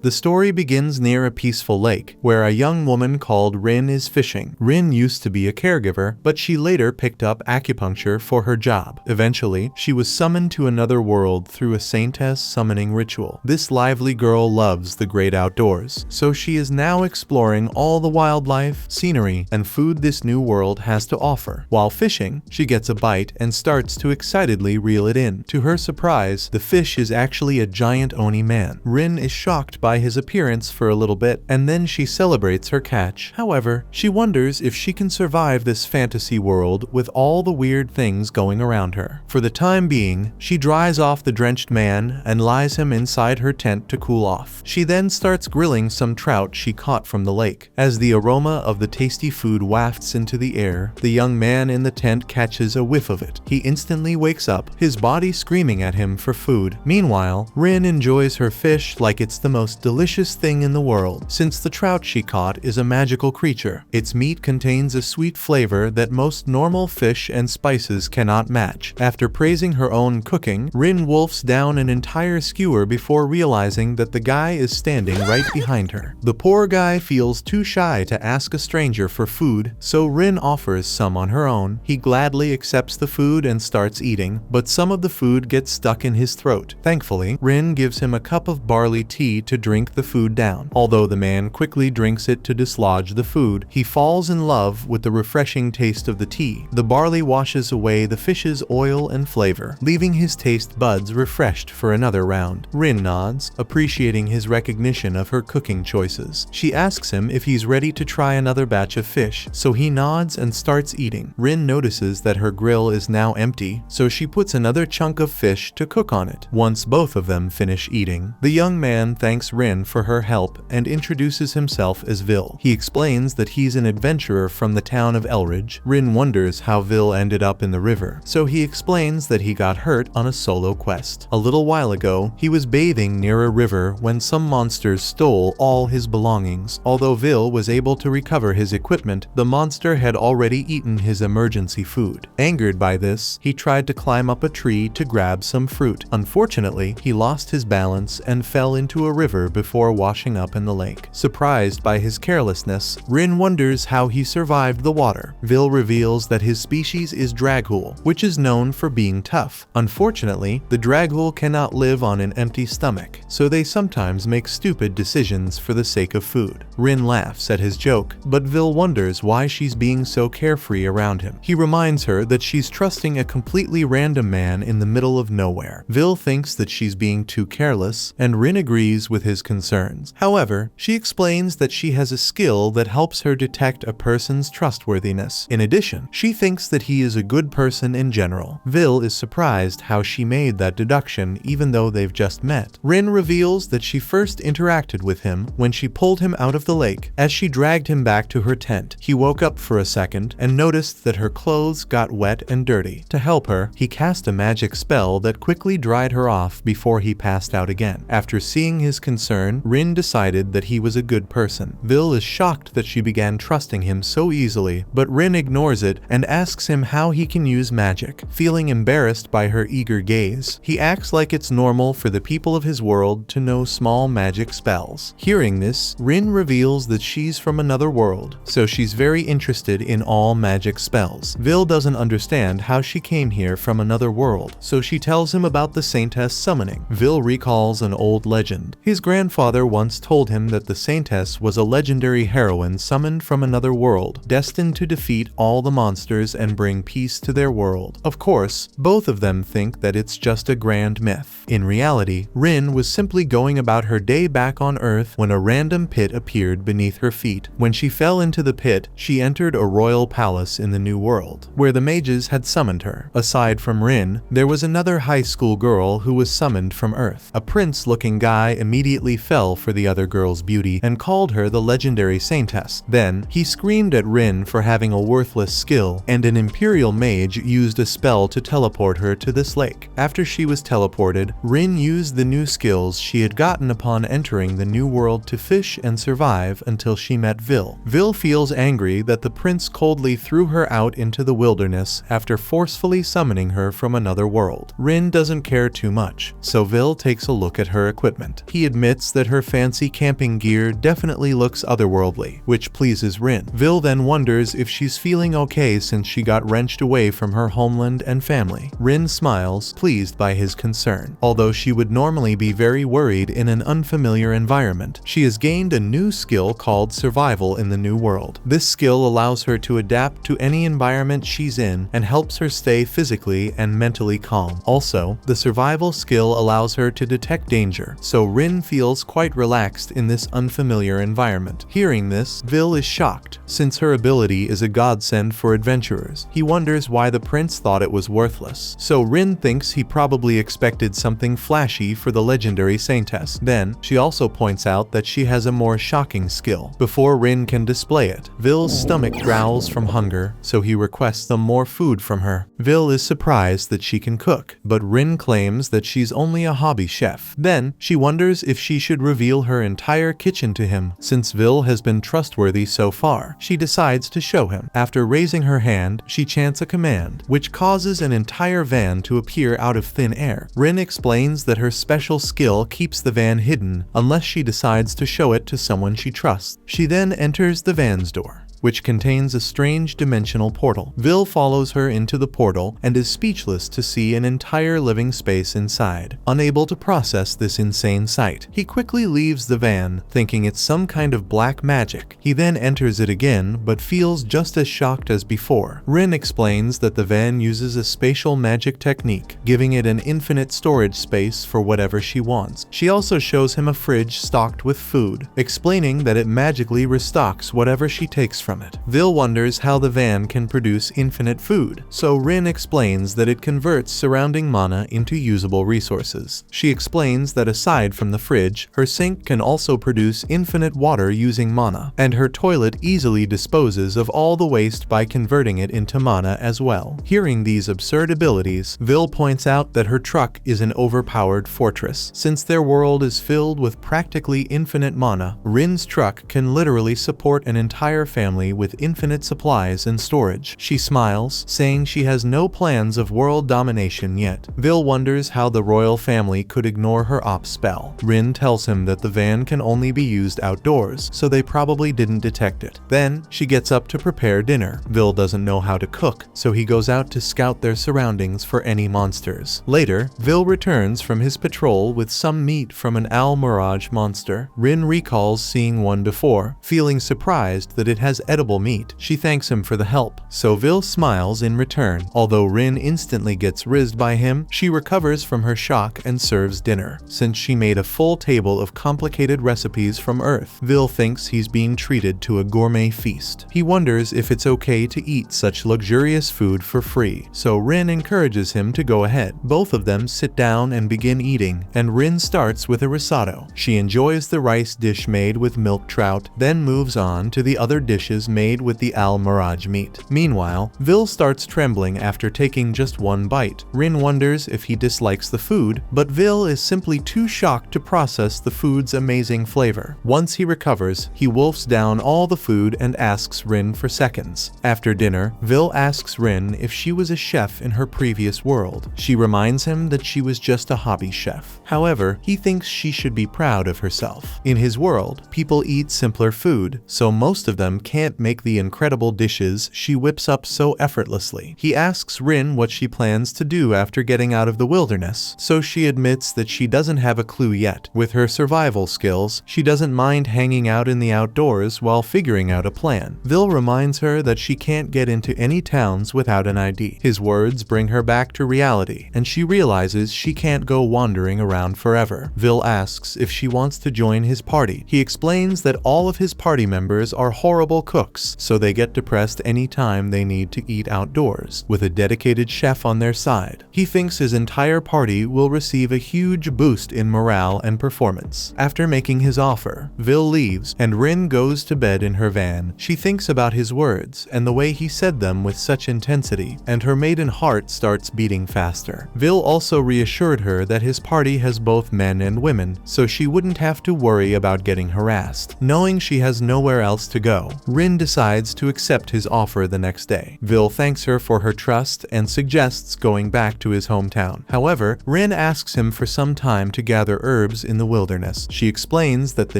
The story begins near a peaceful lake, where a young woman called Rin is fishing. Rin used to be a caregiver, but she later picked up acupuncture for her job. Eventually, she was summoned to another world through a saintess summoning ritual. This lively girl loves the great outdoors, so she is now exploring all the wildlife, scenery, and food this new world has to offer. While fishing, she gets a bite and starts to excitedly reel it in. To her surprise, the fish is actually a giant oni man. Rin is shocked by his appearance for a little bit, and then she celebrates her catch. However, she wonders if she can survive this fantasy world with all the weird things going around her. For the time being, she dries off the drenched man and lies him inside her tent to cool off. She then starts grilling some trout she caught from the lake. As the aroma of the tasty food wafts into the air, the young man in the tent catches a whiff of it. He instantly wakes up, his body screaming at him for food. Meanwhile, Rin enjoys her fish like it's the most delicious thing in the world, since the trout she caught is a magical creature. Its meat contains a sweet flavor that most normal fish and spices cannot match. After praising her own cooking, Rin wolfs down an entire skewer before realizing that the guy is standing right behind her. The poor guy feels too shy to ask a stranger for food, so Rin offers some on her own. He gladly accepts the food and starts eating, but some of the food gets stuck in his throat. Thankfully, Rin gives him a cup of barley tea to drink the food down. Although the man quickly drinks it to dislodge the food, he falls in love with the refreshing taste of the tea. The barley washes away the fish's oil and flavor, leaving his taste buds refreshed for another round. Rin nods, appreciating his recognition of her cooking choices. She asks him if he's ready to try another batch of fish, so he nods and starts eating. Rin notices that her grill is now empty, so she puts another chunk of fish to cook on it. Once both of them finish eating, the young man thanks Rin for her help and introduces himself as Vil. He explains that he's an adventurer from the town of Elridge. Rin wonders how Vil ended up in the river, so he explains that he got hurt on a solo quest. A little while ago, he was bathing near a river when some monsters stole all his belongings. Although Vil was able to recover his equipment, the monster had already eaten his emergency food. Angered by this, he tried to climb up a tree to grab some fruit. Unfortunately, he lost his balance and fell into a river before washing up in the lake. Surprised by his carelessness, Rin wonders how he survived the water. Vil reveals that his species is Draghul, which is known for being tough. Unfortunately, the Draghul cannot live on an empty stomach, so they sometimes make stupid decisions for the sake of food. Rin laughs at his joke, but Vil wonders why she's being so carefree around him. He reminds her that she's trusting a completely random man in the middle of nowhere. Vil thinks that she's being too careless, and Rin agrees with his concerns. However, she explains that she has a skill that helps her detect a person's trustworthiness. In addition, she thinks that he is a good person in general. Vil is surprised how she made that deduction even though they've just met. Rin reveals that she first interacted with him when she pulled him out of the lake. As she dragged him back to her tent, he woke up for a second and noticed that her clothes got wet and dirty. To help her, he cast a magic spell that quickly dried her off before he passed out again. After seeing his concern, Rin decided that he was a good person. Vil is shocked that she began trusting him so easily, but Rin ignores it and asks him how he can use magic. Feeling embarrassed by her eager gaze, he acts like it's normal for the people of his world to know small magic spells. Hearing this, Rin reveals that she's from another world, so she's very interested in all magic spells. Vil doesn't understand how she came here from another world, so she tells him about the Saintess summoning. Vil recalls an old legend. His grandfather once told him that the Saintess was a legendary heroine summoned from another world, destined to defeat all the monsters and bring peace to their world. Of course, both of them think that it's just a grand myth. In reality, Rin was simply going about her day back on Earth when a random pit appeared beneath her feet. When she fell into the pit, she entered a royal palace in the New World, where the mages had summoned her. Aside from Rin, there was another high school girl who was summoned from Earth. A prince-looking guy immediately fell for the other girl's beauty and called her the legendary Saintess. Then, he screamed at Rin for having a worthless skill, and an imperial mage used a spell to teleport her to this lake. After she was teleported, Rin used the new skills she had gotten upon entering the New World to fish and survive until she met Vil. Vil feels angry that the prince coldly threw her out into the wilderness after forcefully summoning her from another world. Rin doesn't care too much, so Vil takes a look at her equipment. He admits admits that her fancy camping gear definitely looks otherworldly, which pleases Rin. Vil then wonders if she's feeling okay since she got wrenched away from her homeland and family. Rin smiles, pleased by his concern. Although she would normally be very worried in an unfamiliar environment, she has gained a new skill called survival in the new world. This skill allows her to adapt to any environment she's in and helps her stay physically and mentally calm. Also, the survival skill allows her to detect danger, so Rin feels quite relaxed in this unfamiliar environment. Hearing this, Vil is shocked, since her ability is a godsend for adventurers. He wonders why the prince thought it was worthless, so Rin thinks he probably expected something flashy for the legendary saintess. Then, she also points out that she has a more shocking skill. Before Rin can display it, Vil's stomach growls from hunger, so he requests some more food from her. Vil is surprised that she can cook, but Rin claims that she's only a hobby chef. Then, she wonders if she should reveal her entire kitchen to him. Since Vil has been trustworthy so far, she decides to show him. After raising her hand, she chants a command, which causes an entire van to appear out of thin air. Rin explains that her special skill keeps the van hidden unless she decides to show it to someone she trusts. She then enters the van's door, which contains a strange dimensional portal. Vil follows her into the portal and is speechless to see an entire living space inside. Unable to process this insane sight, he quickly leaves the van, thinking it's some kind of black magic. He then enters it again, but feels just as shocked as before. Rin explains that the van uses a spatial magic technique, giving it an infinite storage space for whatever she wants. She also shows him a fridge stocked with food, explaining that it magically restocks whatever she takes from it. Vil wonders how the van can produce infinite food, so Rin explains that it converts surrounding mana into usable resources. She explains that aside from the fridge, her sink can also produce infinite water using mana, and her toilet easily disposes of all the waste by converting it into mana as well. Hearing these absurd abilities, Vil points out that her truck is an overpowered fortress. Since their world is filled with practically infinite mana, Rin's truck can literally support an entire family with infinite supplies and storage. She smiles, saying she has no plans of world domination yet. Vil wonders how the royal family could ignore her op spell. Rin tells him that the van can only be used outdoors, so they probably didn't detect it. Then, she gets up to prepare dinner. Vil doesn't know how to cook, so he goes out to scout their surroundings for any monsters. Later, Vil returns from his patrol with some meat from an Al Mirage monster. Rin recalls seeing one before, feeling surprised that it has edible meat. She thanks him for the help, so Vil smiles in return. Although Rin instantly gets rizzed by him, she recovers from her shock and serves dinner. Since she made a full table of complicated recipes from Earth, Vil thinks he's being treated to a gourmet feast. He wonders if it's okay to eat such luxurious food for free, so Rin encourages him to go ahead. Both of them sit down and begin eating, and Rin starts with a risotto. She enjoys the rice dish made with milk trout, then moves on to the other dishes made with the Al Mirage meat. Meanwhile, Vil starts trembling after taking just one bite. Rin wonders if he dislikes the food, but Vil is simply too shocked to process the food's amazing flavor. Once he recovers, he wolfs down all the food and asks Rin for seconds. After dinner, Vil asks Rin if she was a chef in her previous world. She reminds him that she was just a hobby chef. However, he thinks she should be proud of herself. In his world, people eat simpler food, so most of them can't make the incredible dishes she whips up so effortlessly. He asks Rin what she plans to do after getting out of the wilderness, so she admits that she doesn't have a clue yet. With her survival skills, she doesn't mind hanging out in the outdoors while figuring out a plan. Vil reminds her that she can't get into any towns without an ID. His words bring her back to reality, and she realizes she can't go wandering around forever. Vil asks if she wants to join his party. He explains that all of his party members are horrible cooks, so they get depressed anytime they need to eat outdoors, with a dedicated chef on their side. He thinks his entire party will receive a huge boost in morale and performance. After making his offer, Vil leaves, and Rin goes to bed in her van. She thinks about his words and the way he said them with such intensity, and her maiden heart starts beating faster. Vil also reassured her that his party has both men and women, so she wouldn't have to worry about getting harassed. Knowing she has nowhere else to go, Rin Rin decides to accept his offer the next day. Vil thanks her for her trust and suggests going back to his hometown. However, Rin asks him for some time to gather herbs in the wilderness. She explains that the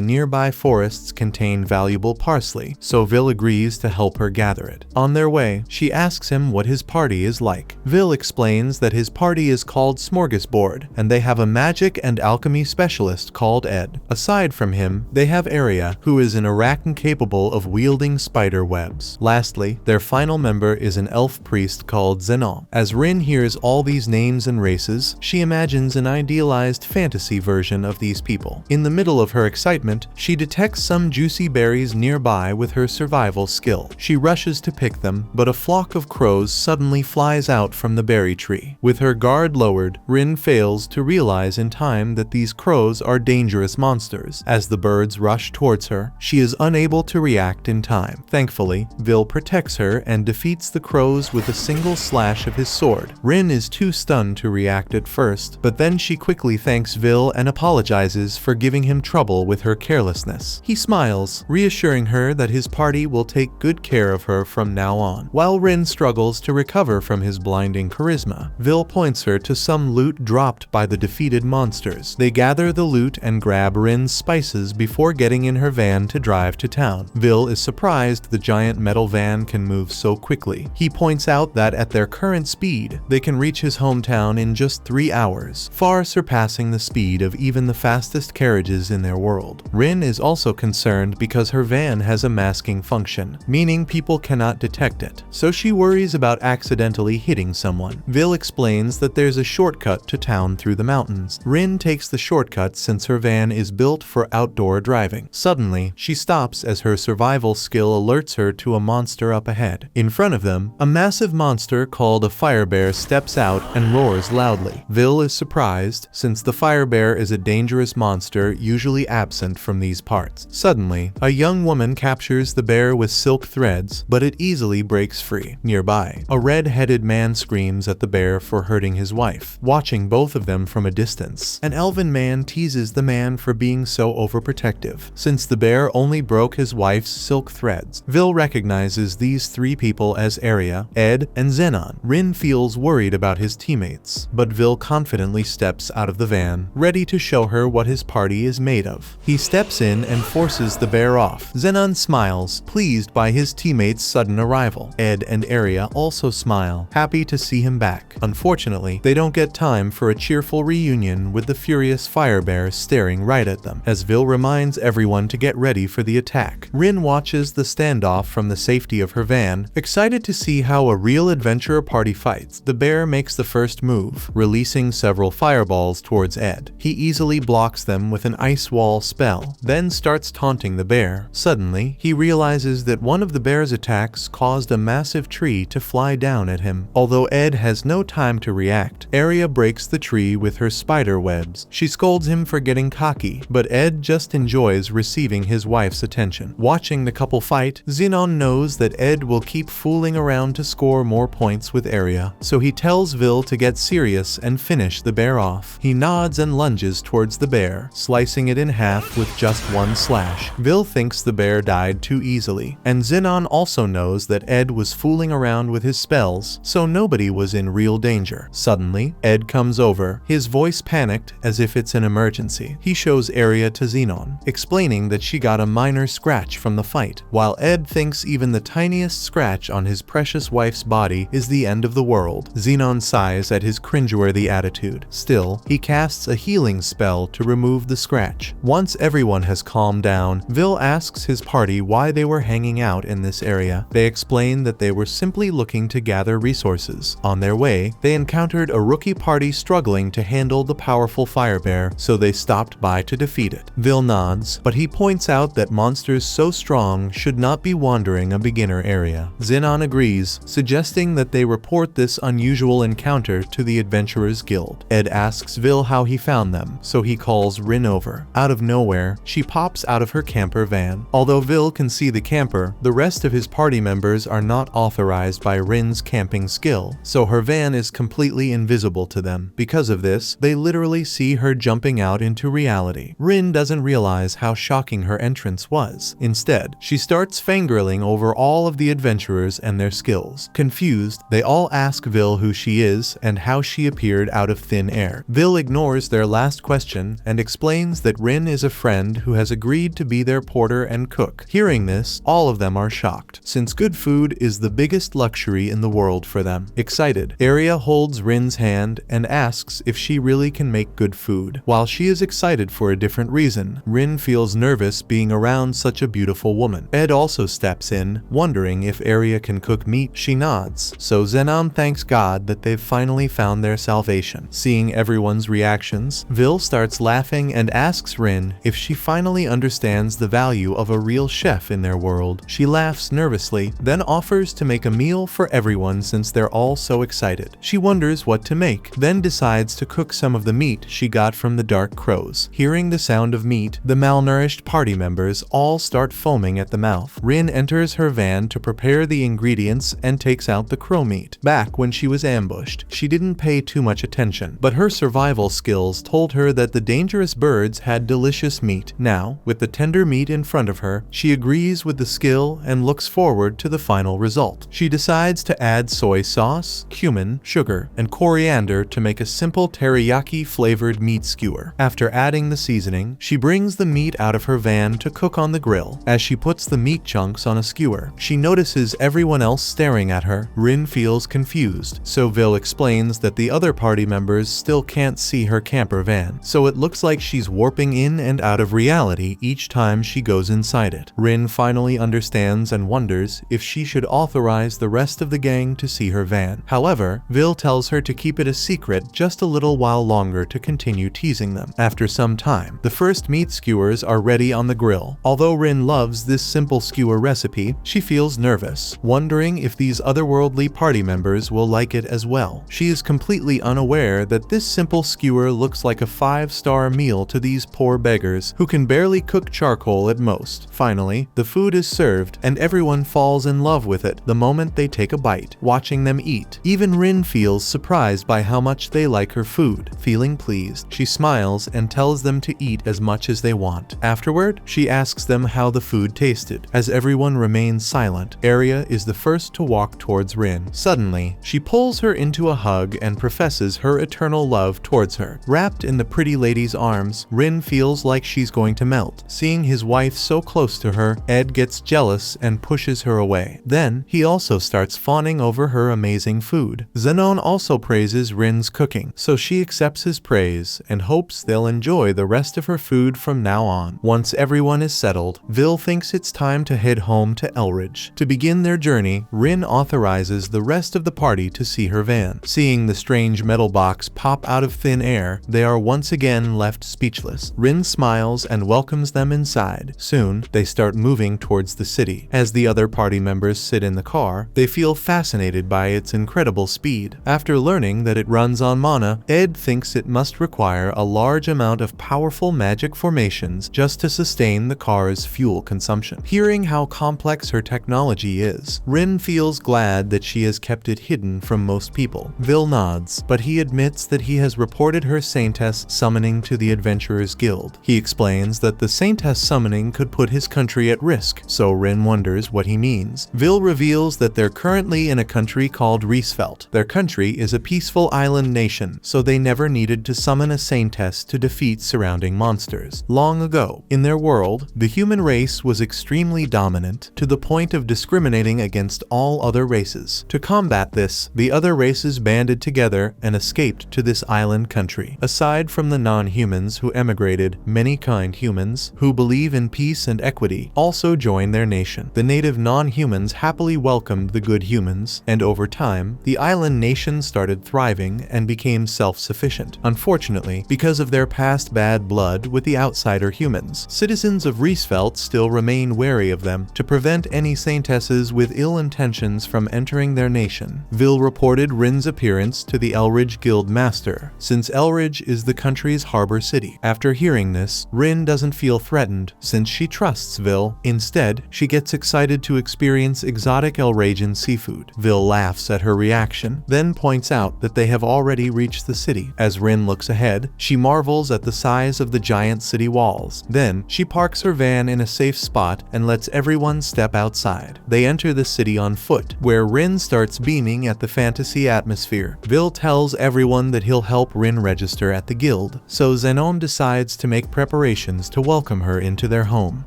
nearby forests contain valuable parsley, so Vil agrees to help her gather it. On their way, she asks him what his party is like. Vil explains that his party is called Smorgasbord, and they have a magic and alchemy specialist called Ed. Aside from him, they have Arya, who is an arachne capable of wielding spider webs. Lastly, their final member is an elf priest called Zenon. As Rin hears all these names and races, she imagines an idealized fantasy version of these people. In the middle of her excitement, she detects some juicy berries nearby with her survival skill. She rushes to pick them, but a flock of crows suddenly flies out from the berry tree. With her guard lowered, Rin fails to realize in time that these crows are dangerous monsters. As the birds rush towards her, she is unable to react in time. Thankfully, Vil protects her and defeats the crows with a single slash of his sword. Rin is too stunned to react at first, but then she quickly thanks Vil and apologizes for giving him trouble with her carelessness. He smiles, reassuring her that his party will take good care of her from now on. While Rin struggles to recover from his blinding charisma, Vil points her to some loot dropped by the defeated monsters. They gather the loot and grab Rin's spices before getting in her van to drive to town. Vil is surprised the giant metal van can move so quickly. He points out that at their current speed, they can reach his hometown in just 3 hours, far surpassing the speed of even the fastest carriages in their world. Rin is also concerned because her van has a masking function, meaning people cannot detect it, so she worries about accidentally hitting someone. Vil explains that there's a shortcut to town through the mountains. Rin takes the shortcut since her van is built for outdoor driving. Suddenly, she stops as her survival skill alerts her to a monster up ahead. In front of them, a massive monster called a firebear steps out and roars loudly. Vil is surprised, since the firebear is a dangerous monster usually absent from these parts. Suddenly, a young woman captures the bear with silk threads, but it easily breaks free. Nearby, a red-headed man screams at the bear for hurting his wife. Watching both of them from a distance, an elven man teases the man for being so overprotective, since the bear only broke his wife's silk threads. Vil recognizes these three people as Arya, Ed, and Zenon. Rin feels worried about his teammates, but Vil confidently steps out of the van, ready to show her what his party is made of. He steps in and forces the bear off. Zenon smiles, pleased by his teammates' sudden arrival. Ed and Arya also smile, happy to see him back. Unfortunately, they don't get time for a cheerful reunion with the furious firebear staring right at them, as Vil reminds everyone to get ready for the attack. Rin watches the standoff from the safety of her van, excited to see how a real adventurer party fights. The bear makes the first move, releasing several fireballs towards Ed. He easily blocks them with an ice wall spell, then starts taunting the bear. Suddenly, he realizes that one of the bear's attacks caused a massive tree to fly down at him. Although Ed has no time to react, Arya breaks the tree with her spider webs. She scolds him for getting cocky, but Ed just enjoys receiving his wife's attention. Watching the couple fight, Zenon knows that Ed will keep fooling around to score more points with Arya, so he tells Vil to get serious and finish the bear off. He nods and lunges towards the bear, slicing it in half with just one slash. Vil thinks the bear died too easily, and Zenon also knows that Ed was fooling around with his spells, so nobody was in real danger. Suddenly, Ed comes over, his voice panicked as if it's an emergency. He shows Arya to Zenon, explaining that she got a minor scratch from the fight, while Ed thinks even the tiniest scratch on his precious wife's body is the end of the world. Zenon sighs at his cringeworthy attitude. Still, he casts a healing spell to remove the scratch. Once everyone has calmed down, Vil asks his party why they were hanging out in this area. They explain that they were simply looking to gather resources. On their way, they encountered a rookie party struggling to handle the powerful firebear, so they stopped by to defeat it. Vil nods, but he points out that monsters so strong should not be wandering a beginner area. Zenon agrees, suggesting that they report this unusual encounter to the Adventurers Guild. Ed asks Vil how he found them, so he calls Rin over. Out of nowhere, she pops out of her camper van. Although Vil can see the camper, the rest of his party members are not authorized by Rin's camping skill, so her van is completely invisible to them. Because of this, they literally see her jumping out into reality. Rin doesn't realize how shocking her entrance was. Instead, she starts starts fangirling over all of the adventurers and their skills. Confused, they all ask Vil who she is and how she appeared out of thin air. Vil ignores their last question and explains that Rin is a friend who has agreed to be their porter and cook. Hearing this, all of them are shocked, since good food is the biggest luxury in the world for them. Excited, Arya holds Rin's hand and asks if she really can make good food. While she is excited for a different reason, Rin feels nervous being around such a beautiful woman. Ed also steps in, wondering if Arya can cook meat. She nods, so Zenon thanks God that they've finally found their salvation. Seeing everyone's reactions, Vil starts laughing and asks Rin if she finally understands the value of a real chef in their world. She laughs nervously, then offers to make a meal for everyone since they're all so excited. She wonders what to make, then decides to cook some of the meat she got from the dark crows. Hearing the sound of meat, the malnourished party members all start foaming at the mouth. Rin enters her van to prepare the ingredients and takes out the crow meat. Back when she was ambushed, she didn't pay too much attention, but her survival skills told her that the dangerous birds had delicious meat. Now, with the tender meat in front of her, she agrees with the skill and looks forward to the final result. She decides to add soy sauce, cumin, sugar, and coriander to make a simple teriyaki-flavored meat skewer. After adding the seasoning, she brings the meat out of her van to cook on the grill. As she puts the meat chunks on a skewer, she notices everyone else staring at her. Rin feels confused, so Vil explains that the other party members still can't see her camper van, so it looks like she's warping in and out of reality each time she goes inside it. Rin finally understands and wonders if she should authorize the rest of the gang to see her van. However, Vil tells her to keep it a secret just a little while longer to continue teasing them. After some time, the first meat skewers are ready on the grill. Although Rin loves this simple skewer recipe, she feels nervous, wondering if these otherworldly party members will like it as well. She is completely unaware that this simple skewer looks like a 5-star meal to these poor beggars who can barely cook charcoal at most. Finally, the food is served and everyone falls in love with it the moment they take a bite. Watching them eat, even Rin feels surprised by how much they like her food. Feeling pleased, she smiles and tells them to eat as much as they want. Afterward, she asks them how the food tasted. As everyone remains silent, Arya is the first to walk towards Rin. Suddenly, she pulls her into a hug and professes her eternal love towards her. Wrapped in the pretty lady's arms, Rin feels like she's going to melt. Seeing his wife so close to her, Ed gets jealous and pushes her away. Then, he also starts fawning over her amazing food. Zenon also praises Rin's cooking, so she accepts his praise and hopes they'll enjoy the rest of her food from now on. Once everyone is settled, Vil thinks it's time to head home to Elridge. To begin their journey, Rin authorizes the rest of the party to see her van. Seeing the strange metal box pop out of thin air, they are once again left speechless. Rin smiles and welcomes them inside. Soon, they start moving towards the city. As the other party members sit in the car, they feel fascinated by its incredible speed. After learning that it runs on mana, Ed thinks it must require a large amount of powerful magic formations just to sustain the car's fuel consumption. Hearing how complex her technology is, Rin feels glad that she has kept it hidden from most people. Vil nods, but he admits that he has reported her Saintess summoning to the Adventurers Guild. He explains that the Saintess summoning could put his country at risk, so Rin wonders what he means. Vil reveals that they're currently in a country called Riesfeld. Their country is a peaceful island nation, so they never needed to summon a Saintess to defeat surrounding monsters. Long ago, in their world, the human race was extremely dominant, to the point of discriminating against all other races. To combat this, the other races banded together and escaped to this island country. Aside from the non-humans who emigrated, many kind humans, who believe in peace and equity, also joined their nation. The native non-humans happily welcomed the good humans, and over time, the island nation started thriving and became self-sufficient. Unfortunately, because of their past bad blood with the outsider humans, citizens of Riesfeld still remain wary of them to prevent any Saintesses with ill intentions from entering their nation. Vil reported Rin's appearance to the Elridge Guild Master, since Elridge is the country's harbor city. After hearing this, Rin doesn't feel threatened since she trusts Vil. Instead, she gets excited to experience exotic Elragian seafood. Vil laughs at her reaction, then points out that they have already reached the city. As Rin looks ahead, she marvels at the size of the giant city walls. Then, she parks her van in a safe spot and and lets everyone step outside. They enter the city on foot, where Rin starts beaming at the fantasy atmosphere. Vil tells everyone that he'll help Rin register at the guild, so Zenon decides to make preparations to welcome her into their home.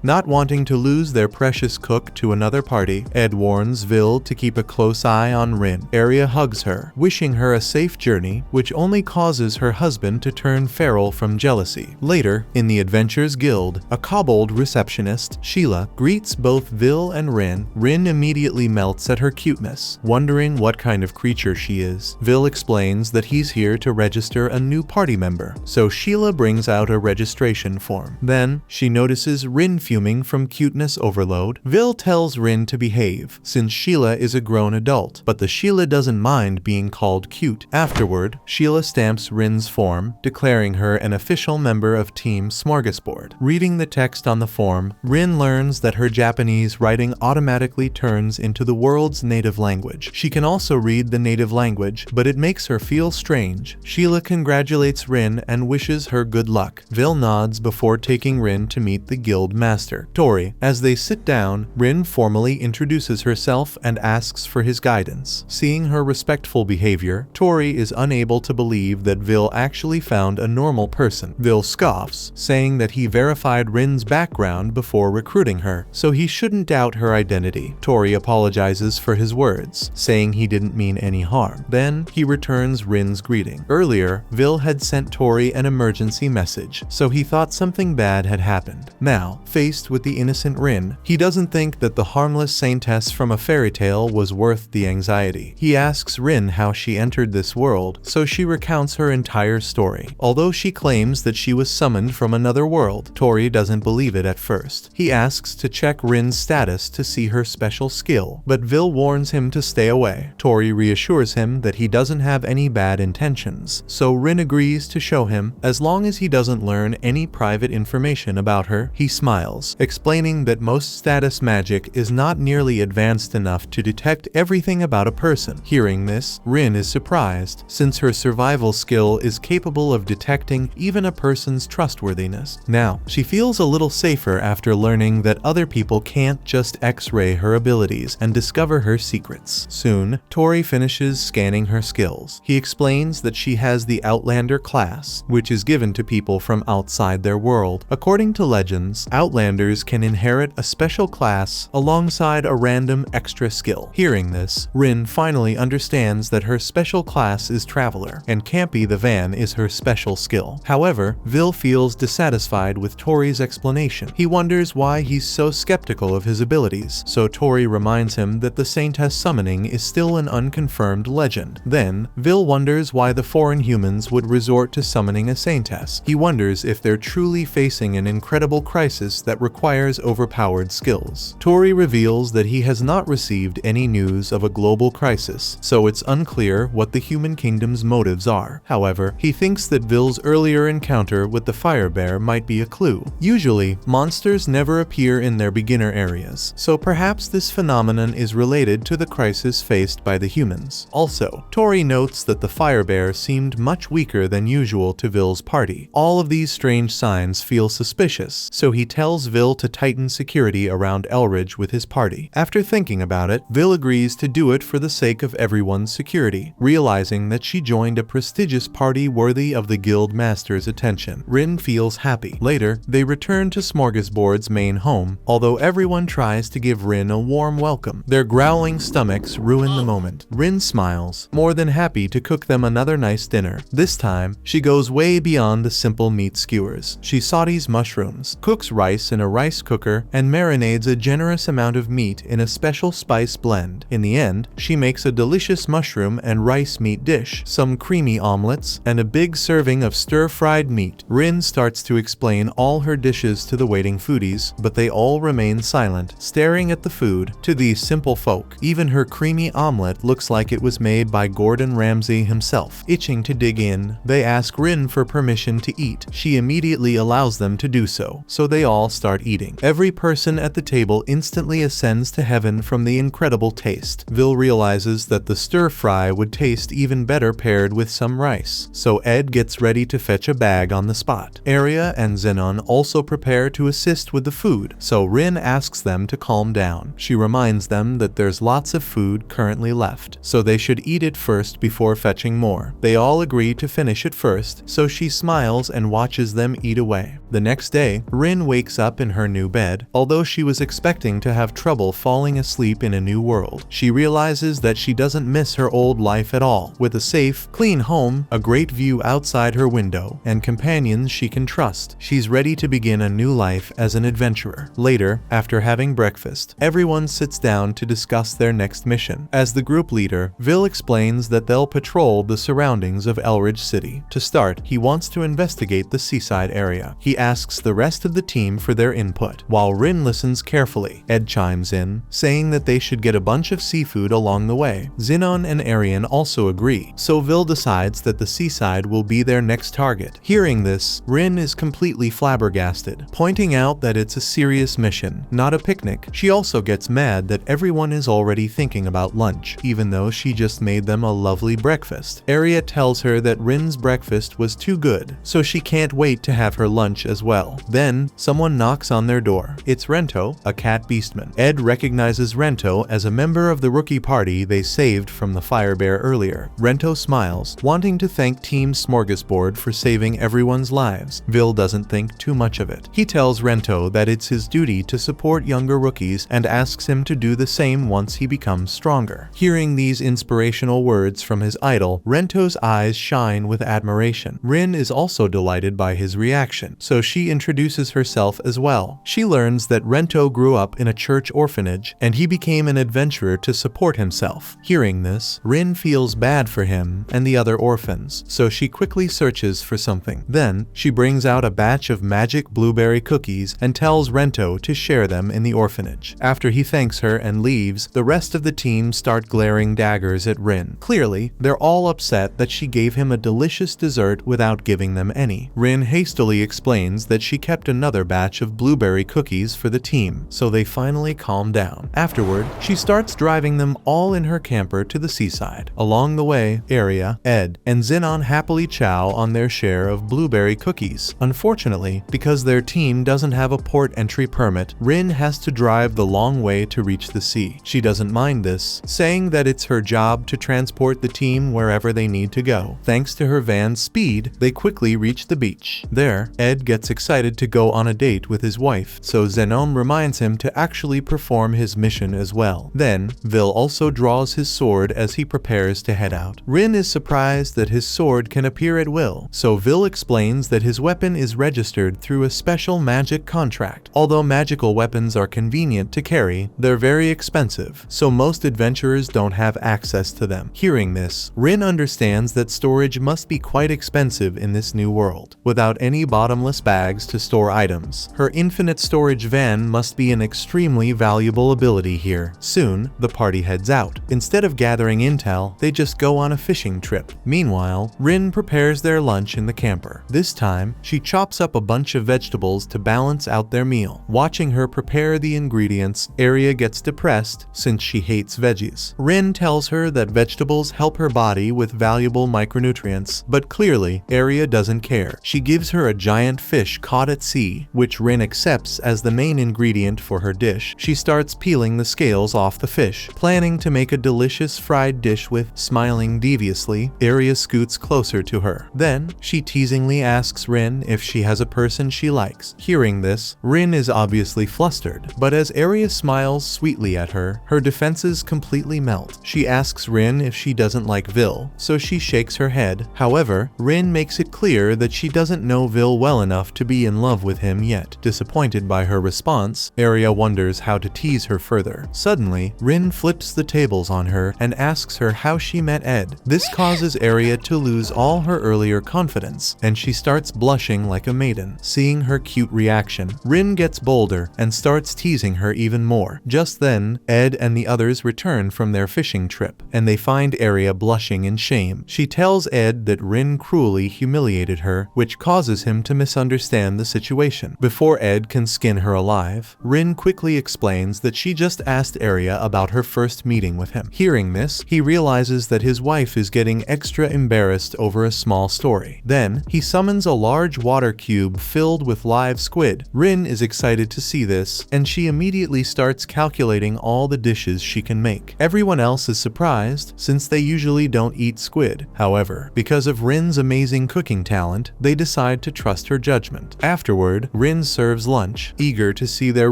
Not wanting to lose their precious cook to another party, Ed warns Vil to keep a close eye on Rin. Arya hugs her, wishing her a safe journey, which only causes her husband to turn feral from jealousy. Later, in the Adventurers Guild, a kobold receptionist, Sheila, greets both Vil and Rin. Rin immediately melts at her cuteness, wondering what kind of creature she is. Vil explains that he's here to register a new party member, so Sheila brings out a registration form. Then, she notices Rin fuming from cuteness overload. Vil tells Rin to behave, since Sheila is a grown adult, but the Sheila doesn't mind being called cute. Afterward, Sheila stamps Rin's form, declaring her an official member of Team Smorgasbord. Reading the text on the form, Rin learns that her Japanese writing automatically turns into the world's native language. She can also read the native language, but it makes her feel strange. Sheila congratulates Rin and wishes her good luck. Vil nods before taking Rin to meet the guild master, Tori. As they sit down, Rin formally introduces herself and asks for his guidance. Seeing her respectful behavior, Tori is unable to believe that Vil actually found a normal person. Vil scoffs, saying that he verified Rin's background before recruiting her, so he shouldn't doubt her identity. Tori apologizes for his words, saying he didn't mean any harm. Then, he returns Rin's greeting. Earlier, Vil had sent Tori an emergency message, so he thought something bad had happened. Now, faced with the innocent Rin, he doesn't think that the harmless saintess from a fairy tale was worth the anxiety. He asks Rin how she entered this world, so she recounts her entire story. Although she claims that she was summoned from another world, Tori doesn't believe it at first. He asks to check Rin's status to see her special skill, but Vil warns him to stay away. Tori reassures him that he doesn't have any bad intentions, so Rin agrees to show him, as long as he doesn't learn any private information about her. He smiles, explaining that most status magic is not nearly advanced enough to detect everything about a person. Hearing this, Rin is surprised, since her survival skill is capable of detecting even a person's trustworthiness. Now, she feels a little safer after learning that other people can't just X-ray her abilities and discover her secrets. Soon, Tori finishes scanning her skills. He explains that she has the Outlander class, which is given to people from outside their world. According to legends, Outlanders can inherit a special class alongside a random extra skill. Hearing this, Rin finally understands that her special class is Traveler, and Campy the Van is her special skill. However, Vil feels dissatisfied with Tori's explanation. He wonders why he's so skeptical of his abilities, so Tori reminds him that the Saintess summoning is still an unconfirmed legend. Then, Vil wonders why the foreign humans would resort to summoning a Saintess. He wonders if they're truly facing an incredible crisis that requires overpowered skills. Tori reveals that he has not received any news of a global crisis, so it's unclear what the human kingdom's motives are. However, he thinks that Vil's earlier encounter with the fire bear might be a clue. Usually, monsters never appear in their beginner areas, so perhaps this phenomenon is related to the crisis faced by the humans. Also, Tori notes that the fire bear seemed much weaker than usual to Vil's party. All of these strange signs feel suspicious, so he tells Vil to tighten security around Elridge with his party. After thinking about it, Vil agrees to do it for the sake of everyone's security, realizing that she joined a prestigious party worthy of the guild master's attention. Rin feels happy. Later, they return to Smorgasbord's main home, although everyone tries to give Rin a warm welcome. Their growling stomachs ruin the moment. Rin smiles, more than happy to cook them another nice dinner. This time, she goes way beyond the simple meat skewers. She sautés mushrooms, cooks rice in a rice cooker, and marinades a generous amount of meat in a special spice blend. In the end, she makes a delicious mushroom and rice meat dish, some creamy omelets, and a big serving of stir-fried meat. Rin starts to explain all her dishes to the waiting foodies, but they all remain silent, staring at the food. To these simple folk, even her creamy omelet looks like it was made by Gordon Ramsay himself. Itching to dig in, they ask Rin for permission to eat. She immediately allows them to do so they all start eating. Every person at the table instantly ascends to heaven from the incredible taste. Vil realizes that the stir-fry would taste even better paired with some rice, so Ed gets ready to fetch a bag on the spot. Arya and Zenon also prepare to assist with the food, so Rin asks them to calm down. She reminds them that there's lots of food currently left, so they should eat it first before fetching more. They all agree to finish it first, so she smiles and watches them eat away. The next day, Rin wakes up in her new bed. Although she was expecting to have trouble falling asleep in a new world, she realizes that she doesn't miss her old life at all. With a safe, clean home, a great view outside her window, and companions she can trust, she's ready to begin a new life as an adventurer. Later, after having breakfast, everyone sits down to discuss their next mission. As the group leader, Vil explains that they'll patrol the surroundings of Elridge City. To start, he wants to investigate the seaside area. He asks the rest of the team for their input. While Rin listens carefully, Ed chimes in, saying that they should get a bunch of seafood along the way. Xenon and Arian also agree, so Vil decides that the seaside will be their next target. Hearing this, Rin is completely flabbergasted, pointing out that it's a serious mission, not a picnic. She also gets mad that everyone is already thinking about lunch, even though she just made them a lovely breakfast. Aria tells her that Rin's breakfast was too good, so she can't wait to have her lunch as well. Then, someone knocks on their door. It's Rento, a cat beastman. Ed recognizes Rento as a member of the rookie party they saved from the fire bear earlier. Rento smiles, wanting to thank Team Smorgasbord for saving everyone's lives. Vil doesn't think too much of it. He tells Rento that it's his duty to support younger rookies and asks him to do the same once he becomes stronger. Hearing these inspirational words from his idol, Rento's eyes shine with admiration. Rin is also delighted by his reaction, so she introduces herself as well. She learns that Rento grew up in a church orphanage, and he became an adventurer to support himself. Hearing this, Rin feels bad for him and the other orphans, so she quickly searches for something. Then, she brings out a batch of magic blueberry cookies and tells Rento to share them in the orphanage. After he thanks her and leaves, the rest of the team start glaring daggers at Rin. Clearly, they're all upset that she gave him a delicious dessert without giving them any. Rin hastily explains that she kept another batch of blueberry cookies for the team, so they finally calm down. Afterward, she starts driving them all in her camper to the seaside. Along the way, Aria, Ed, and Xenon happily chow on their share of blueberry cookies. Unfortunately, because their team doesn't have a port entry permit, Rin has to drive the long way to reach the sea. She doesn't mind this, saying that it's her job to transport the team wherever they need to go. Thanks to her van's speed, they quickly reach the beach. There, Ed gets excited to go on a date with his wife, so Xenon reminds him to actually perform his mission as well. Then, Vil also draws his sword as he prepares to head out. Rin is surprised that his sword can appear at will, so Vil explains that his weapon is registered through a special magic contract. Although magical weapons are convenient to carry, they're very expensive, so most adventurers don't have access to them. Hearing this, Rin understands that storage must be quite expensive in this new world. Without any bottomless bags to store items, her infinite storage van must be an extremely valuable ability here. Soon, the party heads out. Instead of gathering intel, they just go on a fishing trip. Meanwhile, Rin prepares their lunch in the camper. This time, she chops up a bunch of vegetables to balance out their meal. Watching her prepare the ingredients, Aria gets depressed since she hates veggies. Rin tells her that vegetables help her body with valuable micronutrients, but clearly, Aria doesn't care. She gives her a giant fish caught at sea, which Rin accepts as the main ingredient for her dish. She starts peeling the scales off the fish, planning to make a delicious fried dish with. Smiling deviously, Aria scoots closer to her. Then, she teasingly asks Rin if she has a person she likes. Hearing this, Rin is obviously flustered, but as Aria smiles sweetly at her, her defenses completely melt. She asks Rin if she doesn't like Vil, so she shakes her head. However, Rin makes it clear that she doesn't know Vil well enough to be in love with him yet. Disappointed by her response, Aria wonders how to tease her further. Suddenly, Rin flips the tables on her and asks her how she met Ed. This causes Aria to lose all her earlier confidence, and she starts blushing like a maiden. Seeing her cute reaction, Rin gets bolder and starts teasing her even more. Just then, Ed and the others return from their fishing trip, and they find Aria blushing in shame. She tells Ed that Rin cruelly humiliated her, which causes him to misunderstand the situation. Before Ed can skin her alive, Rin quickly explains that she just asked Aria about her first meeting with him. Hearing this, he realizes that his wife is getting extra embarrassed over a small story. Then, he summons a large water cube filled with live squid. Rin is excited excited to see this, and she immediately starts calculating all the dishes she can make. Everyone else is surprised, since they usually don't eat squid. However, because of Rin's amazing cooking talent, they decide to trust her judgment. Afterward, Rin serves lunch, eager to see their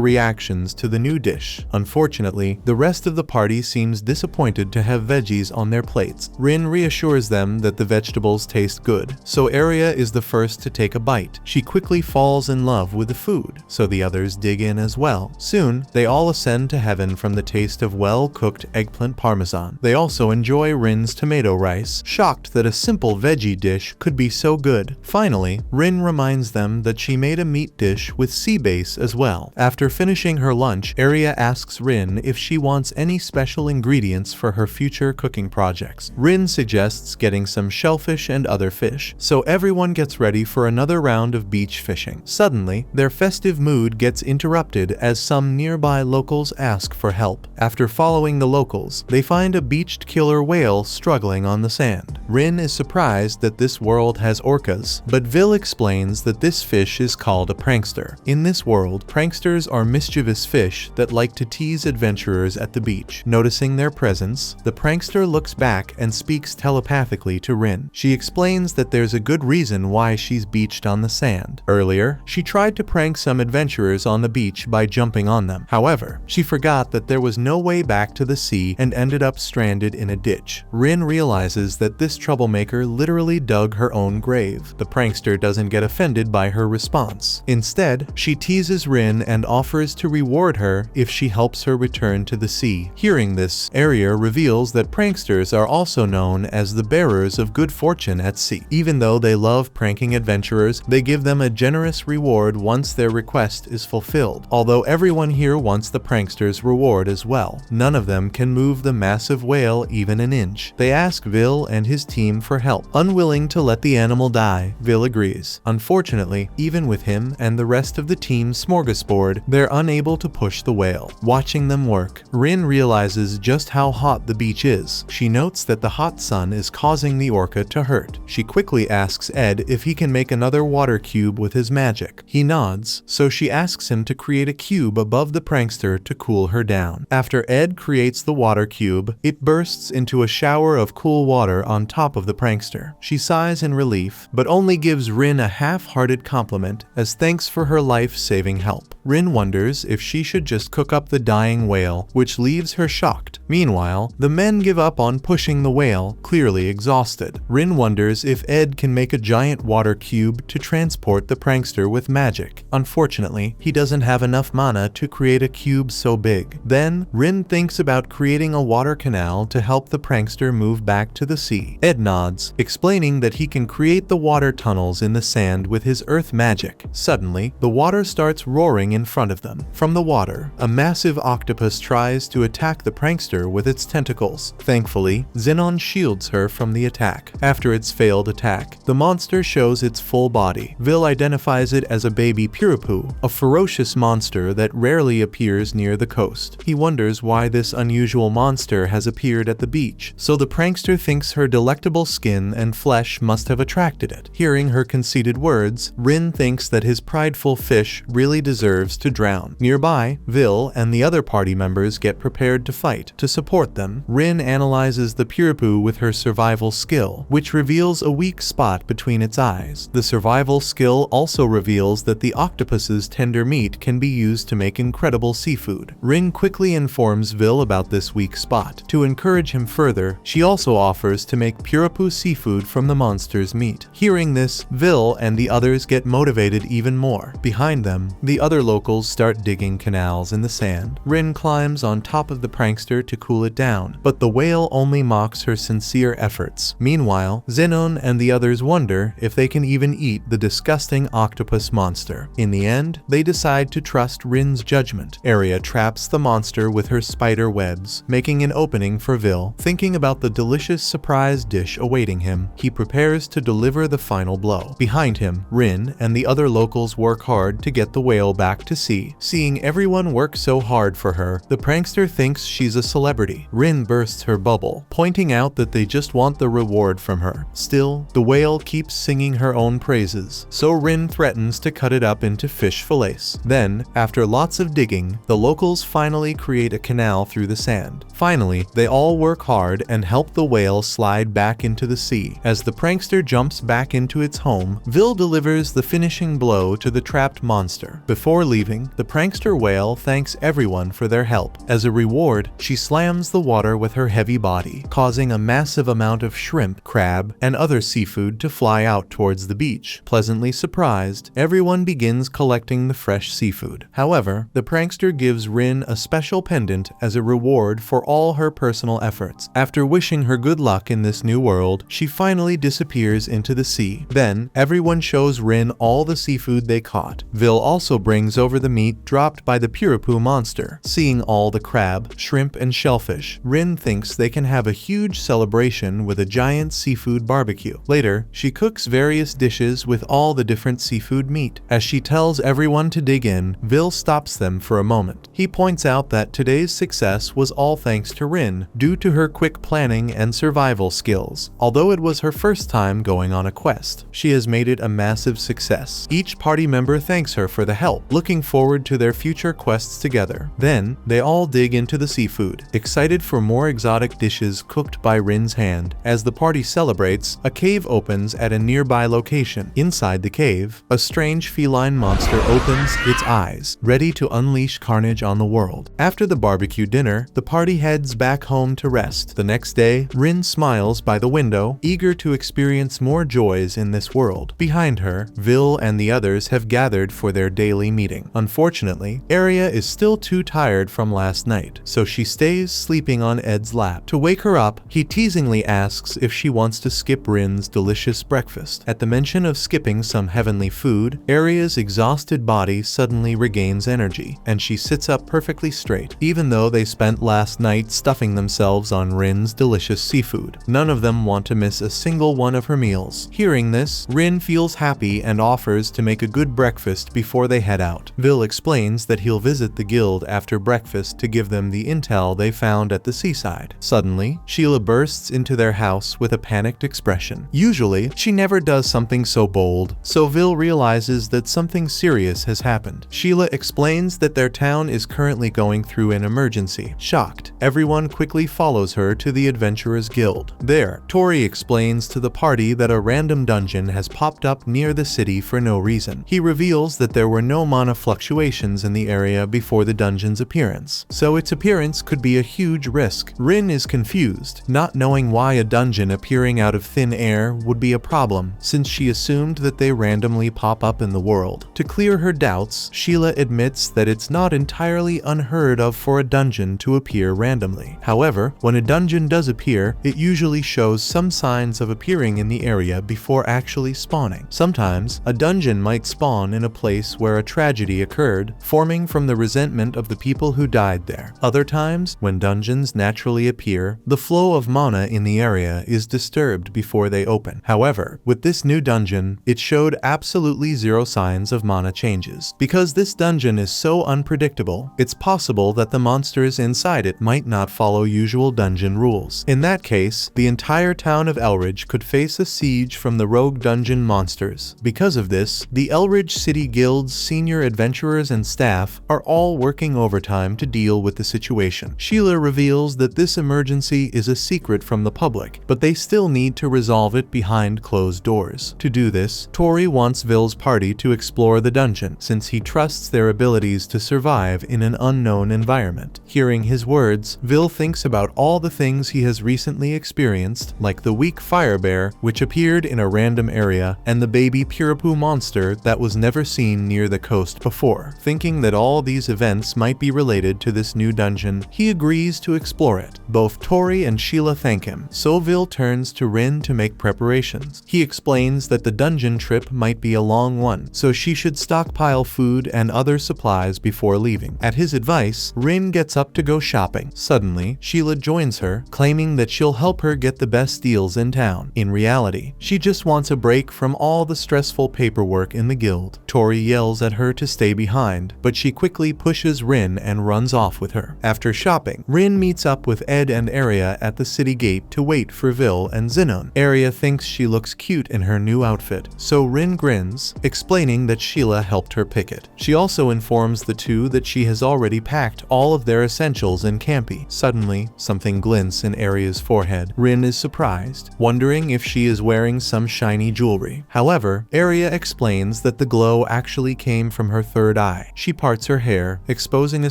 reactions to the new dish. Unfortunately, the rest of the party seems disappointed to have veggies on their plates. Rin reassures them that the vegetables taste good, so Arya is the first to take a bite. She quickly falls in love with the food, so the others dig in as well. Soon, they all ascend to heaven from the taste of well-cooked eggplant parmesan. They also enjoy Rin's tomato rice, shocked that a simple veggie dish could be so good. Finally, Rin reminds them that she made a meat dish with sea bass as well. After finishing her lunch, Arya asks Rin if she wants any special ingredients for her future cooking projects. Rin suggests getting some shellfish and other fish, so everyone gets ready for another round of beach fishing. Suddenly, their festive mood gets interrupted as some nearby locals ask for help. After following the locals, they find a beached killer whale struggling on the sand. Rin is surprised that this world has orcas, but Vil explains that this fish is called a prankster. In this world, pranksters are mischievous fish that like to tease adventurers at the beach. Noticing their presence, the prankster looks back and speaks telepathically to Rin. She explains that there's a good reason why she's beached on the sand. Earlier, she tried to prank some adventurers on the beach by jumping on them. However, she forgot that there was no way back to the sea and ended up stranded in a ditch. Rin realizes that this troublemaker literally dug her own grave. The prankster doesn't get offended by her response. Instead, she teases Rin and offers to reward her if she helps her return to the sea. Hearing this, Arya reveals that pranksters are also known as the bearers of good fortune at sea. Even though they love pranking adventurers, they give them a generous reward once their request is fulfilled. Although everyone here wants the prankster's reward as well, none of them can move the massive whale even an inch. They ask Vil and his team for help. Unwilling to let the animal die, Vil agrees. Unfortunately, even with him and the rest of the team's smorgasbord, they're unable to push the whale. Watching them work, Rin realizes just how hot the beach is. She notes that the hot sun is causing the orca to hurt. She quickly asks Ed if he can make another water cube with his magic. He nods, so she asks him to create a cube above the prankster to cool her down. After Ed creates the water cube, it bursts into a shower of cool water on top of the prankster. She sighs in relief, but only gives Rin a half-hearted compliment as thanks for her life-saving help. Rin wonders if she should just cook up the dying whale, which leaves her shocked. Meanwhile, the men give up on pushing the whale, clearly exhausted. Rin wonders if Ed can make a giant water cube to transport the prankster with magic. Unfortunately, he doesn't have enough mana to create a cube so big. Then, Rin thinks about creating a water canal to help the prankster move back to the sea. Ed nods, explaining that he can create the water tunnels in the sand with his earth magic. Suddenly, the water starts roaring in front of them. From the water, a massive octopus tries to attack the prankster with its tentacles. Thankfully, Xenon shields her from the attack. After its failed attack, the monster shows its full body. Vil identifies it as a baby Pirapu, a ferocious monster that rarely appears near the coast. He wonders why this unusual monster has appeared at the beach, so the prankster thinks her delectable skin and flesh must have attracted it. Hearing her conceited words, Rin thinks that his prideful fish really deserves to drown. Nearby, Vil and the other party members get prepared to fight. To support them, Rin analyzes the Pirapu with her survival skill, which reveals a weak spot between its eyes. The survival skill also reveals that the octopus's tender meat can be used to make incredible seafood. Rin quickly informs Vil about this weak spot. To encourage him further, she also offers to make Pirapu seafood from the monster's meat. Hearing this, Vil and the others get motivated even more. Behind them, the other locals start digging canals in the sand. Rin climbs on top of the prankster to cool it down, but the whale only mocks her sincere efforts. Meanwhile, Xenon and the others wonder if they can even eat the disgusting octopus monster. In the end, they decide to trust Rin's judgment. Arya traps the monster with her spider webs, making an opening for Vil. Thinking about the delicious surprise dish awaiting him, he prepares to deliver the final blow. Behind him, Rin and the other locals work hard to get the whale back to sea. Seeing everyone work so hard for her, the prankster thinks she's a celebrity. Rin bursts her bubble, pointing out that they just want the reward from her. Still, the whale keeps singing her own praises, so Rin threatens to cut it up into fish fillets. reefs. Then, after lots of digging, the locals finally create a canal through the sand. Finally, they all work hard and help the whale slide back into the sea. As the prankster jumps back into its home, Vil delivers the finishing blow to the trapped monster. Before leaving, the prankster whale thanks everyone for their help. As a reward, she slams the water with her heavy body, causing a massive amount of shrimp, crab, and other seafood to fly out towards the beach. Pleasantly surprised, everyone begins collecting the fresh seafood. However, the prankster gives Rin a special pendant as a reward for all her personal efforts. After wishing her good luck in this new world, she finally disappears into the sea. Then, everyone shows Rin all the seafood they caught. Vil also brings over the meat dropped by the Pirapu monster. Seeing all the crab, shrimp, and shellfish, Rin thinks they can have a huge celebration with a giant seafood barbecue. Later, she cooks various dishes with all the different seafood meat. As she tells everyone to dig in, Vil stops them for a moment. He points out that today's success was all thanks to Rin, due to her quick planning and survival skills. Although it was her first time going on a quest, she has made it a massive success. Each party member thanks her for the help, looking forward to their future quests together. Then, they all dig into the seafood, excited for more exotic dishes cooked by Rin's hand. As the party celebrates, a cave opens at a nearby location. Inside the cave, a strange feline monster opens its eyes, ready to unleash carnage on the world. After the barbecue dinner, the party heads back home to rest. The next day, Rin smiles by the window, eager to experience more joys in this world. Behind her, Vil and the others have gathered for their daily meeting. Unfortunately, Arya is still too tired from last night, so she stays sleeping on Ed's lap. To wake her up, he teasingly asks if she wants to skip Rin's delicious breakfast. At the mention of skipping some heavenly food, Arya's exhausted body suddenly regains energy, and she sits up perfectly straight. Even though they spent last night stuffing themselves on Rin's delicious seafood, none of them want to miss a single one of her meals. Hearing this, Rin feels happy and offers to make a good breakfast before they head out. Vil explains that he'll visit the guild after breakfast to give them the intel they found at the seaside. Suddenly, Sheila bursts into their house with a panicked expression. Usually, she never does something so bold, so Vil realizes that something serious has happened. Sheila explains that their town is currently going through an emergency. Shocked, everyone quickly follows her to the Adventurers Guild. There, Tori explains to the party that a random dungeon has popped up near the city for no reason. He reveals that there were no mana fluctuations in the area before the dungeon's appearance, so its appearance could be a huge risk. Rin is confused, not knowing why a dungeon appearing out of thin air would be a problem, since she assumed that they randomly pop up in the world. To clear her doubts, Sheila admits that it's not entirely unheard of for a dungeon to appear randomly. However, when a dungeon does appear, it usually shows some signs of appearing in the area before actually spawning. Sometimes, a dungeon might spawn in a place where a tragedy occurred, forming from the resentment of the people who died there. Other times, when dungeons naturally appear, the flow of mana in the area is disturbed before they open. However, with this new dungeon, it showed absolutely zero signs of mana changes. Because this dungeon is so unpredictable, it's possible that the monsters inside it might not follow usual dungeon rules. In that case, the entire town of Elridge could face a siege from the rogue dungeon monsters. Because of this, the Elridge City Guild's senior adventurers and staff are all working overtime to deal with the situation. Sheila reveals that this emergency is a secret from the public, but they still need to resolve it behind closed doors. To do this, Tori wants Vil's party to explore the dungeon, since he trusts their abilities to survive in an unknown environment. Hearing his words, Vil thinks about all the things he has recently experienced, like the weak fire bear, which appeared in a random area, and the baby Pirapu monster that was never seen near the coast before. Thinking that all these events might be related to this new dungeon, he agrees to explore it. Both Tori and Sheila thank him, so Vil turns to Rin to make preparations. He explains that the dungeon trip might be a long one, so she should stockpile food and other supplies before leaving. At his advice, Rin gets up to go shopping. Suddenly, Sheila joins her, claiming that she'll help her get the best deals in town. In reality, she just wants a break from all the stressful paperwork in the guild. Tori yells at her to stay behind, but she quickly pushes Rin and runs off with her. After shopping, Rin meets up with Ed and Arya at the city gate to wait for Vil and Xenon. Arya thinks she looks cute in her new outfit, so Rin grins, explaining that Sheila helped her pick pick it. She also informs the two that she has already packed all of their essentials in Campy. Suddenly, something glints in Aria's forehead. Rin is surprised, wondering if she is wearing some shiny jewelry. However, Aria explains that the glow actually came from her third eye. She parts her hair, exposing a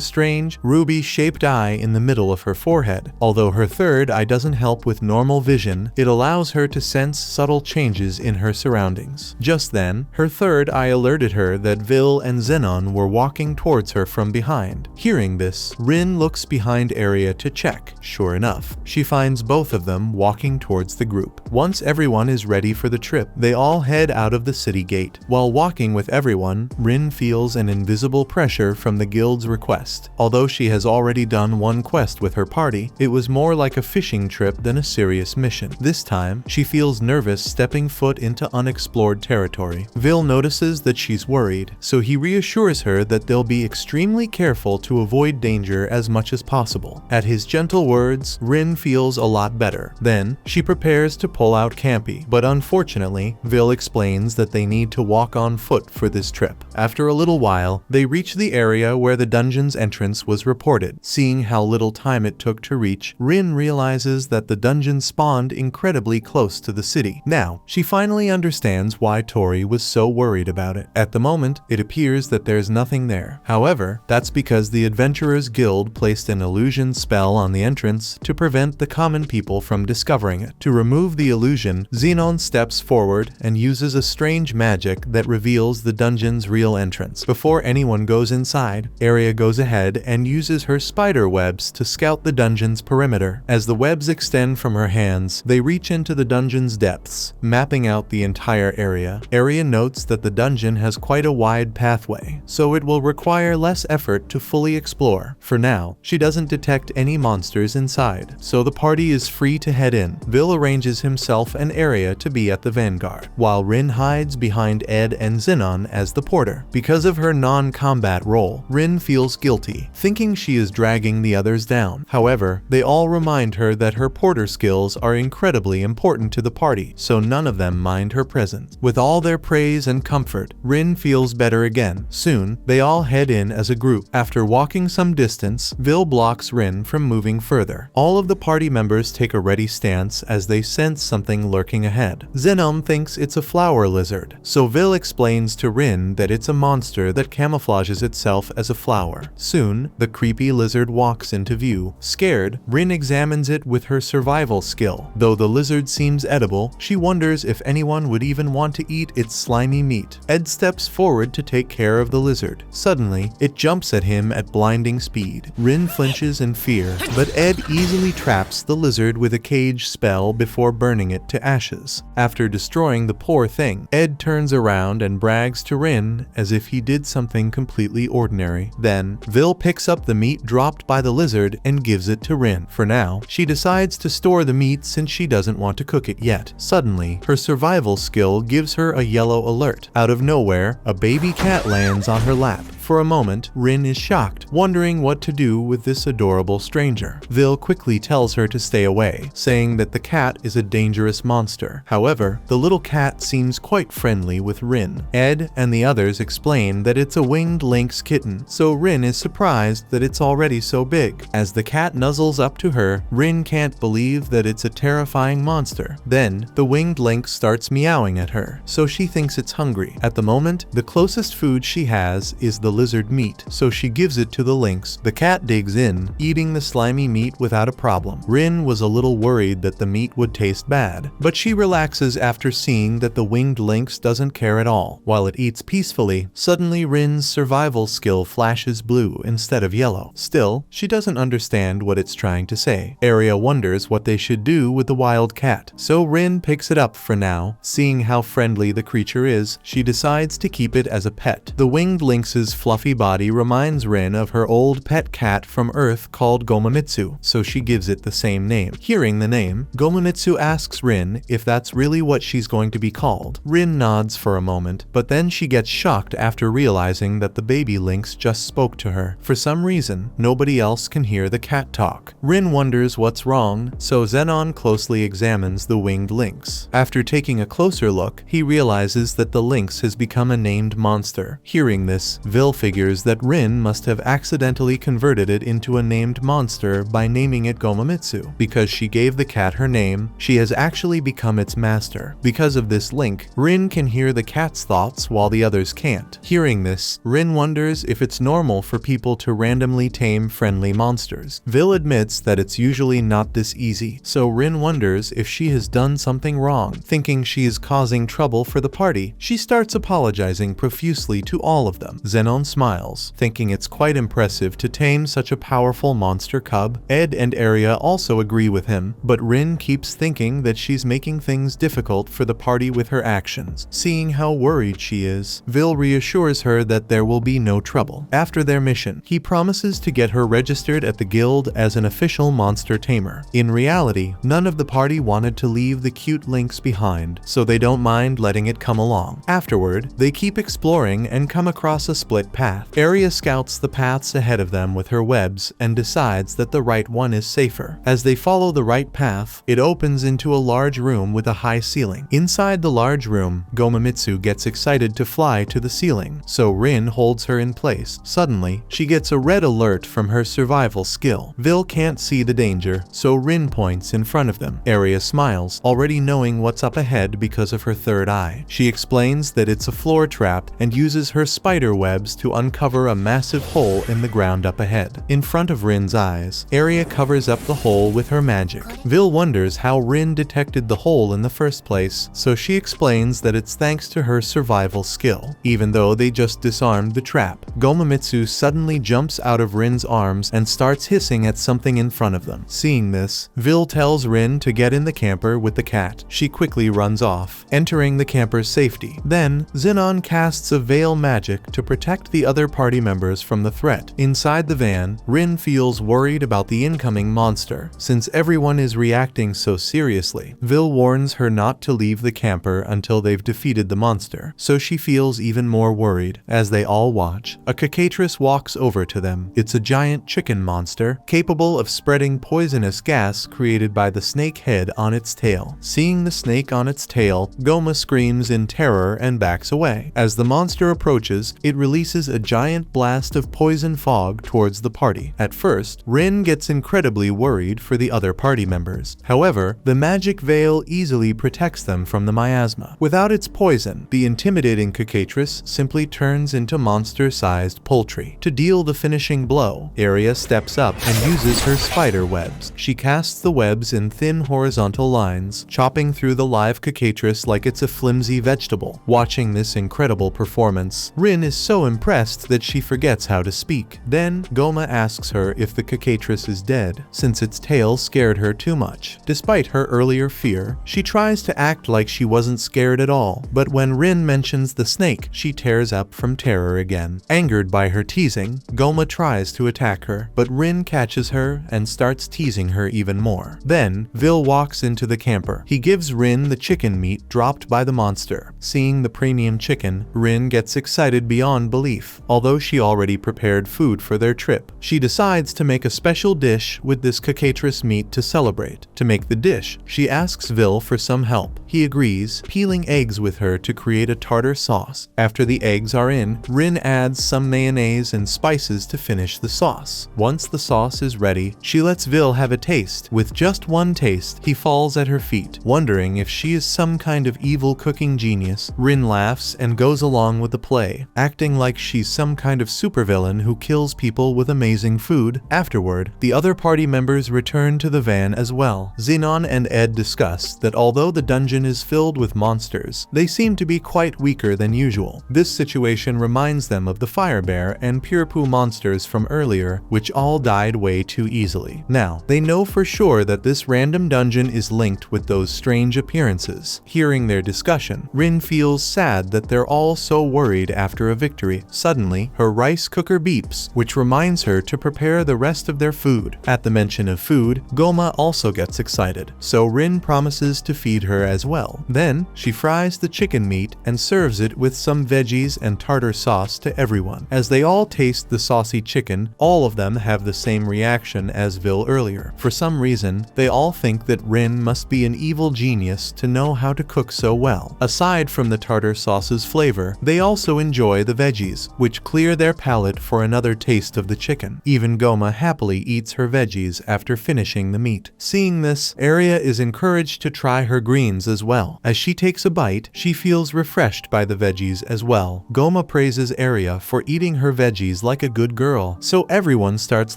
strange, ruby-shaped eye in the middle of her forehead. Although her third eye doesn't help with normal vision, it allows her to sense subtle changes in her surroundings. Just then, her third eye alerted her that Vil and Xenon were walking towards her from behind. Hearing this, Rin looks behind Aria to check. Sure enough, she finds both of them walking towards the group. Once everyone is ready for the trip, they all head out of the city gate. While walking with everyone, Rin feels an invisible pressure from the guild's request. Although she has already done one quest with her party, it was more like a fishing trip than a serious mission. This time, she feels nervous stepping foot into unexplored territory. Vil notices that she's worried, so he reassures her that they'll be extremely careful to avoid danger as much as possible. At his gentle words, Rin feels a lot better. Then, she prepares to pull out Campy, but unfortunately, Vil explains that they need to walk on foot for this trip. After a little while, they reach the area where the dungeon's entrance was reported. Seeing how little time it took to reach, Rin realizes that the dungeon spawned incredibly close to the city. Now, she finally understands why Tori was so worried about it. At the moment, it appears that there's nothing there. However, that's because the Adventurers Guild placed an illusion spell on the entrance to prevent the common people from discovering it. To remove the illusion, Xenon steps forward and uses a strange magic that reveals the dungeon's real entrance. Before anyone goes inside, Aria goes ahead and uses her spider webs to scout the dungeon's perimeter. As the webs extend from her hands, they reach into the dungeon's depths, mapping out the entire area. Aria notes that the dungeon has quite a wide pathway, so it will require less effort to fully explore. For now, she doesn't detect any monsters inside, so the party is free to head in. Vil arranges himself and Aria to be at the vanguard, while Rin hides behind Ed and Xenon as the porter. Because of her non-combat role, Rin feels guilty, thinking she is dragging the others down. However, they all remind her that her porter skills are incredibly important to the party, so none of them mind her presence. With all their praise and comfort, Rin feels better again. Soon, they all head in as a group. After walking some distance, Vil blocks Rin from moving further. All of the party members take a ready stance as they sense something lurking ahead. Xenon thinks it's a flower lizard, so Vil explains to Rin that it's a monster that camouflages itself as a flower. Soon, the creepy lizard walks into view. Scared, Rin examines it with her survival skill. Though the lizard seems edible, she wonders if anyone would even want to eat its slimy meat. Ed steps forward to take care of the lizard. Suddenly, it jumps at him at blinding speed. Rin flinches in fear, but Ed easily traps the lizard with a cage spell before burning it to ashes. After destroying the poor thing, Ed turns around and brags to Rin as if he did something completely ordinary. Then, Vil picks up the meat dropped by the lizard and gives it to Rin. For now, she decides to store the meat since she doesn't want to cook it yet. Suddenly, her survival skill gives her a yellow alert. Out of nowhere, a baby cat lands on her lap. For a moment, Rin is shocked, wondering what to do with this adorable stranger. Vil quickly tells her to stay away, saying that the cat is a dangerous monster. However, the little cat seems quite friendly with Rin. Ed and the others explain that it's a winged lynx kitten, so Rin is surprised that it's already so big. As the cat nuzzles up to her, Rin can't believe that it's a terrifying monster. Then, the winged lynx starts meowing at her, so she thinks it's hungry. At the moment, the closest food she has is the lizard meat, so she gives it to the lynx. The cat digs in, eating the slimy meat without a problem. Rin was a little worried that the meat would taste bad, but she relaxes after seeing that the winged lynx doesn't care at all. While it eats peacefully, suddenly Rin's survival skill flashes blue instead of yellow. Still, she doesn't understand what it's trying to say. Aria wonders what they should do with the wild cat, so Rin picks it up for now. Seeing how friendly the creature is, she decides to keep it as a pet. The winged lynx's fluffy body reminds Rin of her old pet cat from Earth called Gomamitsu, so she gives it the same name. Hearing the name, Gomamitsu asks Rin if that's really what she's going to be called. Rin nods for a moment, but then she gets shocked after realizing that the baby lynx just spoke to her. For some reason, nobody else can hear the cat talk. Rin wonders what's wrong, so Zenon closely examines the winged lynx. After taking a closer look, he realizes that the lynx has become a named monster. Hearing this, Vil figures that Rin must have accidentally converted it into a named monster by naming it Gomamitsu. Because she gave the cat her name, she has actually become its master. Because of this link, Rin can hear the cat's thoughts while the others can't. Hearing this, Rin wonders if it's normal for people to randomly tame friendly monsters. Vil admits that it's usually not this easy, so Rin wonders if she has done something wrong. Thinking she is causing trouble for the party, she starts apologizing profusely to all of them. Zenon smiles, thinking it's quite impressive to tame such a powerful monster cub. Ed and Arya also agree with him, but Rin keeps thinking that she's making things difficult for the party with her actions. Seeing how worried she is, Vil reassures her that there will be no trouble. After their mission, he promises to get her registered at the guild as an official monster tamer. In reality, none of the party wanted to leave the cute lynx behind, so they don't mind letting it come along. Afterward, they keep exploring and come across a split path. Arya scouts the paths ahead of them with her webs and decides that the right one is safer. As they follow the right path, it opens into a large room with a high ceiling. Inside the large room, Gomamitsu gets excited to fly to the ceiling, so Rin holds her in place. Suddenly, she gets a red alert from her survival skill. Vil can't see the danger, so Rin points in front of them. Arya smiles, already knowing what's up ahead because of her third eye. She explains that it's a floor trap and uses her spider webs to uncover a massive hole in the ground up ahead. In front of Rin's eyes, Arya covers up the hole with her magic. Vil wonders how Rin detected the hole in the first place, so she explains that it's thanks to her survival skill. Even though they just disarmed the trap, Gomamitsu suddenly jumps out of Rin's arms and starts hissing at something in front of them. Seeing this, Vil tells Rin to get in the camper with the cat. She quickly runs off, entering the camper's safety. Then, Zenon casts a veil magic to protect the other party members from the threat. Inside the van, Rin feels worried about the incoming monster. Since everyone is reacting so seriously, Vil warns her not to leave the camper until they've defeated the monster, so she feels even more worried. As they all watch, a cockatrice walks over to them. It's a giant chicken monster, capable of spreading poisonous gas created by the snake head on its tail. Seeing the snake on its tail, Goma screams in terror and backs away. As the monster approaches, it releases a giant blast of poison fog towards the party. At first, Rin gets incredibly worried for the other party members. However, the magic veil easily protects them from the miasma. Without its poison, the intimidating cockatrice simply turns into monster-sized poultry. To deal the finishing blow, Arya steps up and uses her spider webs. She casts the webs in thin horizontal lines, chopping through the live cockatrice like it's a flimsy vegetable. Watching this incredible performance, Rin is so impressed that she forgets how to speak. Then, Goma asks her if the cockatrice is dead, since its tail scared her too much. Despite her earlier fear, she tries to act like she wasn't scared at all, but when Rin mentions the snake, she tears up from terror again. Angered by her teasing, Goma tries to attack her, but Rin catches her and starts teasing her even more. Then, Vil walks into the camper. He gives Rin the chicken meat dropped by the monster. Seeing the premium chicken, Rin gets excited beyond belief. Although she already prepared food for their trip, she decides to make a special dish with this cockatrice meat to celebrate. To make the dish, she asks Vil for some help. He agrees, peeling eggs with her to create a tartar sauce. After the eggs are in, Rin adds some mayonnaise and spices to finish the sauce. Once the sauce is ready, she lets Vil have a taste. With just one taste, he falls at her feet, wondering if she is some kind of evil cooking genius. Rin laughs and goes along with the play, acting like she's some kind of supervillain who kills people with amazing food. Afterward, the other party members return to the van as well. Zenon and Ed discuss that although the dungeon is filled with monsters, they seem to be quite weaker than usual. This situation reminds them of the fire bear and purepoo monsters from earlier, which all died way too easily. Now, they know for sure that this random dungeon is linked with those strange appearances. Hearing their discussion, Rin feels sad that they're all so worried after a victory, Suddenly, her rice cooker beeps, which reminds her to prepare the rest of their food. At the mention of food, Goma also gets excited, so Rin promises to feed her as well. Then, she fries the chicken meat and serves it with some veggies and tartar sauce to everyone. As they all taste the saucy chicken, all of them have the same reaction as Vil earlier. For some reason, they all think that Rin must be an evil genius to know how to cook so well. Aside from the tartar sauce's flavor, they also enjoy the veggies, which clear their palate for another taste of the chicken. Even Goma happily eats her veggies after finishing the meat. Seeing this, Arya is encouraged to try her greens as well. As she takes a bite, she feels refreshed by the veggies as well. Goma praises Arya for eating her veggies like a good girl, so everyone starts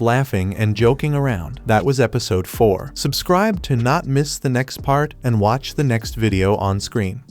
laughing and joking around. That was episode 4. Subscribe to not miss the next part and watch the next video on screen.